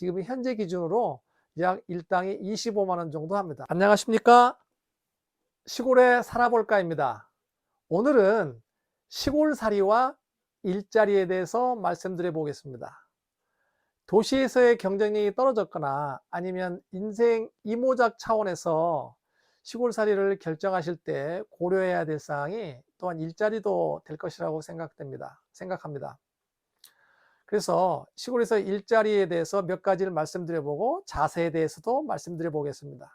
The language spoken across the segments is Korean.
지금 현재 기준으로 약 일당이 25만 원 정도 합니다. 안녕하십니까? 시골에 살아볼까입니다. 오늘은 시골살이와 일자리에 대해서 말씀드려 보겠습니다. 도시에서의 경쟁력이 떨어졌거나 아니면 인생 이모작 차원에서 시골살이를 결정하실 때 고려해야 될 사항이 또한 일자리도 될 것이라고 생각합니다. 그래서 시골에서 일자리에 대해서 몇 가지를 말씀드려보고 자세에 대해서도 말씀드려 보겠습니다.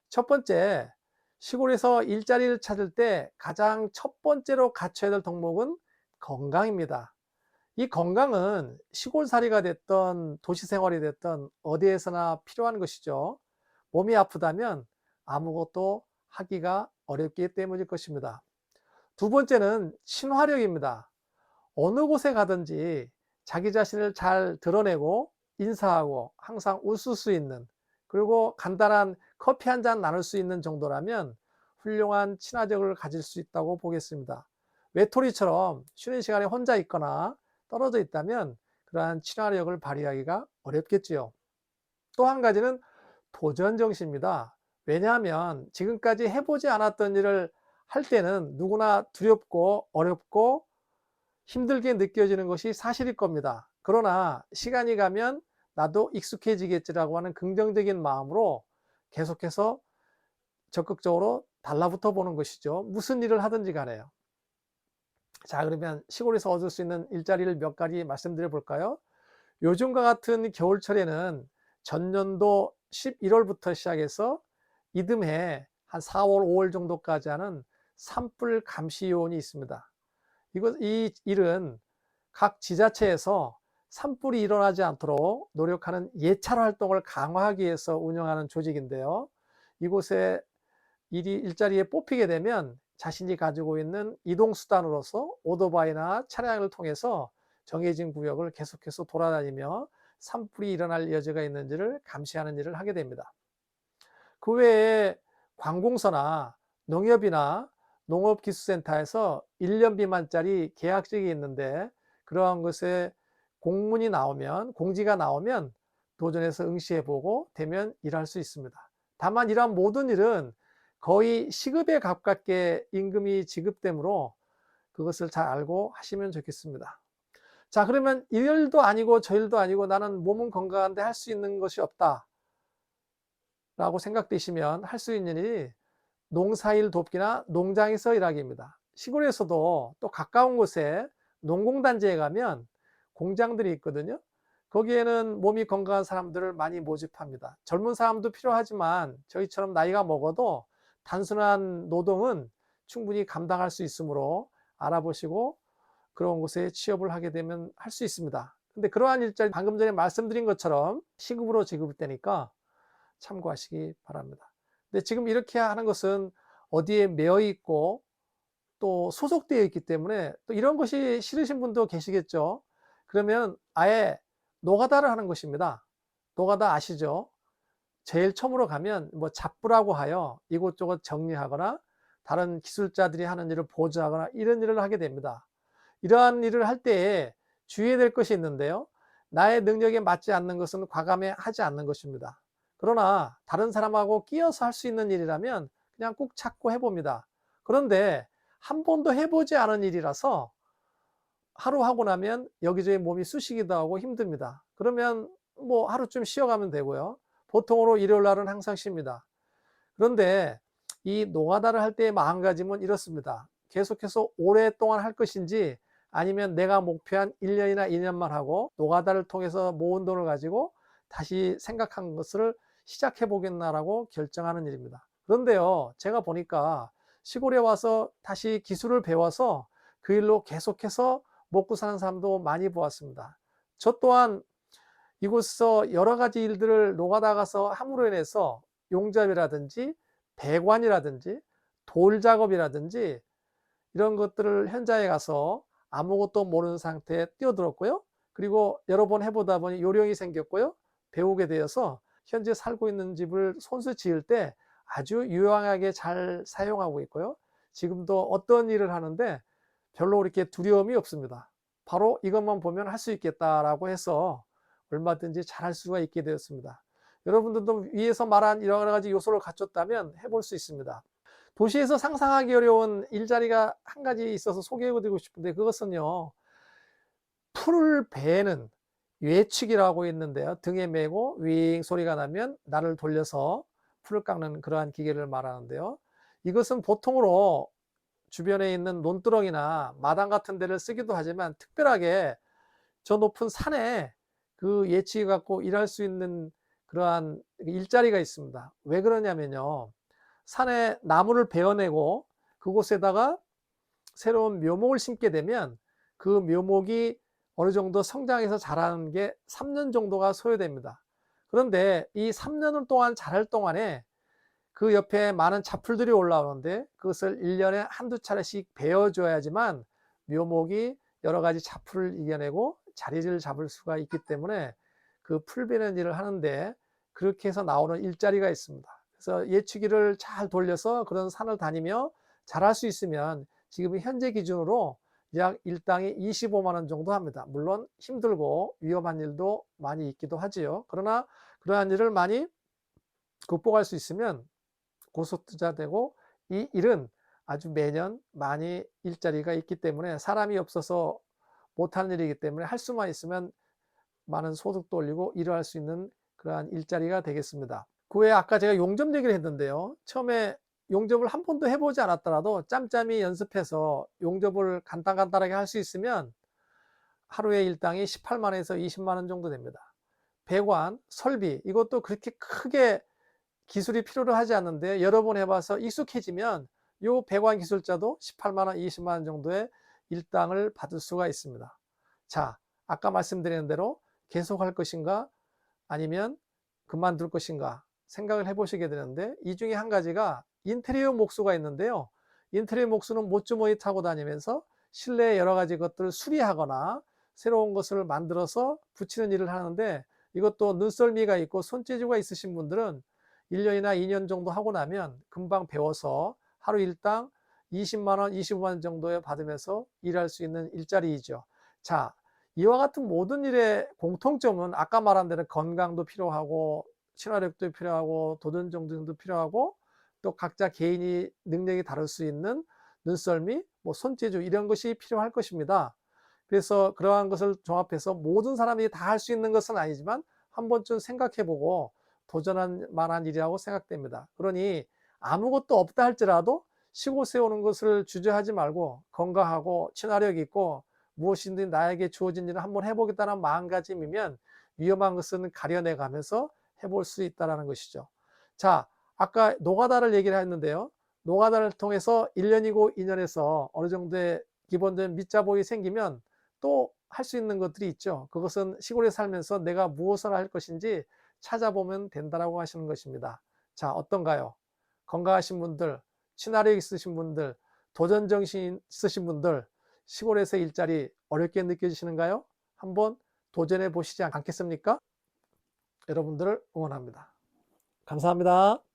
첫 번째, 시골에서 일자리를 찾을 때 가장 첫 번째로 갖춰야 될 덕목은 건강입니다. 이 건강은 시골살이가 됐던 도시생활이 됐던 어디에서나 필요한 것이죠. 몸이 아프다면 아무것도 하기가 어렵기 때문일 것입니다. 두 번째는 친화력입니다. 어느 곳에 가든지 자기 자신을 잘 드러내고 인사하고 항상 웃을 수 있는, 그리고 간단한 커피 한 잔 나눌 수 있는 정도라면 훌륭한 친화력을 가질 수 있다고 보겠습니다. 외톨이처럼 쉬는 시간에 혼자 있거나 떨어져 있다면 그러한 친화력을 발휘하기가 어렵겠지요. 또 한 가지는 도전 정신입니다. 왜냐하면 지금까지 해보지 않았던 일을 할 때는 누구나 두렵고 어렵고 힘들게 느껴지는 것이 사실일 겁니다. 그러나 시간이 가면 나도 익숙해지겠지라고 하는 긍정적인 마음으로 계속해서 적극적으로 달라붙어 보는 것이죠. 무슨 일을 하든지 간에요. 자, 그러면 시골에서 얻을 수 있는 일자리를 몇 가지 말씀드려 볼까요? 요즘과 같은 겨울철에는 전년도 11월부터 시작해서 이듬해 한 4월, 5월 정도까지 하는 산불 감시 요원이 있습니다. 이 일은 각 지자체에서 산불이 일어나지 않도록 노력하는 예찰 활동을 강화하기 위해서 운영하는 조직인데요. 이곳에 일자리에 뽑히게 되면 자신이 가지고 있는 이동수단으로서 오토바이나 차량을 통해서 정해진 구역을 계속해서 돌아다니며 산불이 일어날 여지가 있는지를 감시하는 일을 하게 됩니다. 그 외에 관공서나 농협이나 농업기술센터에서 1년 미만짜리 계약직이 있는데, 그러한 것에 공지가 나오면 도전해서 응시해보고 되면 일할 수 있습니다. 다만 이러한 모든 일은 거의 시급에 가깝게 임금이 지급되므로 그것을 잘 알고 하시면 좋겠습니다. 자, 그러면 이 일도 아니고 저 일도 아니고 나는 몸은 건강한데 할 수 있는 것이 없다 라고 생각되시면 할 수 있는 일이 농사일 돕기나 농장에서 일하기입니다. 시골에서도 또 가까운 곳에 농공단지에 가면 공장들이 있거든요. 거기에는 몸이 건강한 사람들을 많이 모집합니다. 젊은 사람도 필요하지만 저희처럼 나이가 먹어도 단순한 노동은 충분히 감당할 수 있으므로 알아보시고 그런 곳에 취업을 하게 되면 할 수 있습니다. 근데 그러한 일자리 방금 전에 말씀드린 것처럼 시급으로 지급되니까 참고하시기 바랍니다. 근데 지금 이렇게 하는 것은 어디에 매여 있고 또 소속되어 있기 때문에 또 이런 것이 싫으신 분도 계시겠죠. 그러면 아예 노가다를 하는 것입니다. 노가다 아시죠? 제일 처음으로 가면 뭐 잡부라고 하여 이곳저곳 정리하거나 다른 기술자들이 하는 일을 보조하거나 이런 일을 하게 됩니다. 이러한 일을 할 때에 주의해야 될 것이 있는데요. 나의 능력에 맞지 않는 것은 과감히 하지 않는 것입니다. 그러나 다른 사람하고 끼어서 할 수 있는 일이라면 그냥 꼭 찾고 해봅니다. 그런데 한 번도 해보지 않은 일이라서 하루 하고 나면 여기저기 몸이 쑤시기도 하고 힘듭니다. 그러면 뭐 하루쯤 쉬어가면 되고요. 보통으로 일요일 날은 항상 쉽니다. 그런데 이 노가다를 할 때의 마음가짐은 이렇습니다. 계속해서 오랫동안 할 것인지 아니면 내가 목표한 1년이나 2년만 하고 노가다를 통해서 모은 돈을 가지고 다시 생각한 것을 시작해 보겠나라고 결정하는 일입니다. 그런데요, 제가 보니까 시골에 와서 다시 기술을 배워서 그 일로 계속해서 먹고 사는 사람도 많이 보았습니다. 저 또한 이곳에서 여러 가지 일들을 노가다 가서 함으로 인해서 용접이라든지 배관이라든지 돌 작업이라든지 이런 것들을 현장에 가서 아무것도 모르는 상태에 뛰어들었고요. 그리고 여러 번 해보다 보니 요령이 생겼고요. 배우게 되어서 현재 살고 있는 집을 손수 지을 때 아주 유용하게 잘 사용하고 있고요. 지금도 어떤 일을 하는데 별로 그렇게 두려움이 없습니다. 바로 이것만 보면 할 수 있겠다라고 해서 얼마든지 잘할 수가 있게 되었습니다. 여러분들도 위에서 말한 여러 가지 요소를 갖췄다면 해볼 수 있습니다. 도시에서 상상하기 어려운 일자리가 한 가지 있어서 소개해드리고 싶은데, 그것은요, 풀을 베는 외축이라고 있는데요. 등에 메고 윙 소리가 나면 날을 돌려서 풀을 깎는 그러한 기계를 말하는데요. 이것은 보통으로 주변에 있는 논두렁이나 마당 같은 데를 쓰기도 하지만, 특별하게 저 높은 산에 그 예치기 갖고 일할 수 있는 그러한 일자리가 있습니다. 왜 그러냐면요, 산에 나무를 베어내고 그곳에다가 새로운 묘목을 심게 되면 그 묘목이 어느 정도 성장해서 자라는 게 3년 정도가 소요됩니다. 그런데 이 3년 동안 자랄 동안에 그 옆에 많은 잡풀들이 올라오는데, 그것을 1년에 한두 차례씩 베어줘야지만 묘목이 여러 가지 잡풀을 이겨내고 자리를 잡을 수가 있기 때문에 그 풀 베는 일을 하는데, 그렇게 해서 나오는 일자리가 있습니다. 그래서 예치기를 잘 돌려서 그런 산을 다니며 잘할 수 있으면 지금 현재 기준으로 약 일당이 25만 원 정도 합니다. 물론 힘들고 위험한 일도 많이 있기도 하지요. 그러나 그러한 일을 많이 극복할 수 있으면 고속투자되고, 이 일은 아주 매년 많이 일자리가 있기 때문에 사람이 없어서 못하는 일이기 때문에 할 수만 있으면 많은 소득도 올리고 일을 할 수 있는 그러한 일자리가 되겠습니다. 그 외에 아까 제가 용접 얘기를 했는데요. 처음에 용접을 한 번도 해보지 않았더라도 짬짬이 연습해서 용접을 간단하게 할 수 있으면 하루에 일당이 18만 원에서 20만 원 정도 됩니다. 배관, 설비, 이것도 그렇게 크게 기술이 필요로 하지 않는데 여러 번 해봐서 익숙해지면 이 배관 기술자도 18만 원, 20만 원 정도의 일당을 받을 수가 있습니다. 자, 아까 말씀드린 대로 계속할 것인가 아니면 그만둘 것인가 생각을 해보시게 되는데, 이 중에 한 가지가 인테리어 목수가 있는데요. 인테리어 목수는 못주머니 타고 다니면서 실내에 여러 가지 것들을 수리하거나 새로운 것을 만들어서 붙이는 일을 하는데, 이것도 눈썰미가 있고 손재주가 있으신 분들은 1년이나 2년 정도 하고 나면 금방 배워서 하루 일당 20만 원, 25만 원 정도에 받으면서 일할 수 있는 일자리이죠. 자, 이와 같은 모든 일의 공통점은 아까 말한 대로 건강도 필요하고 친화력도 필요하고 도전정도 필요하고, 또 각자 개인이 능력이 다를 수 있는 눈썰미, 손재주, 이런 것이 필요할 것입니다. 그래서 그러한 것을 종합해서 모든 사람이 다 할 수 있는 것은 아니지만 한 번쯤 생각해보고 도전할 만한 일이라고 생각됩니다. 그러니 아무것도 없다 할지라도 쉬고 세우는 것을 주저하지 말고 건강하고 친화력 있고 무엇이든 나에게 주어진 일을 한번 해보겠다는 마음가짐이면 위험한 것은 가려내 가면서 해볼 수 있다는 것이죠. 자, 아까 노가다를 얘기를 했는데요. 노가다를 통해서 1년이고 2년에서 어느 정도의 기본적인 밑자본이 생기면 또 할 수 있는 것들이 있죠. 그것은 시골에 살면서 내가 무엇을 할 것인지 찾아보면 된다라고 하시는 것입니다. 자, 어떤가요? 건강하신 분들, 친화력 있으신 분들, 도전정신 있으신 분들, 시골에서 일자리 어렵게 느껴지시는가요? 한번 도전해 보시지 않겠습니까? 여러분들을 응원합니다. 감사합니다.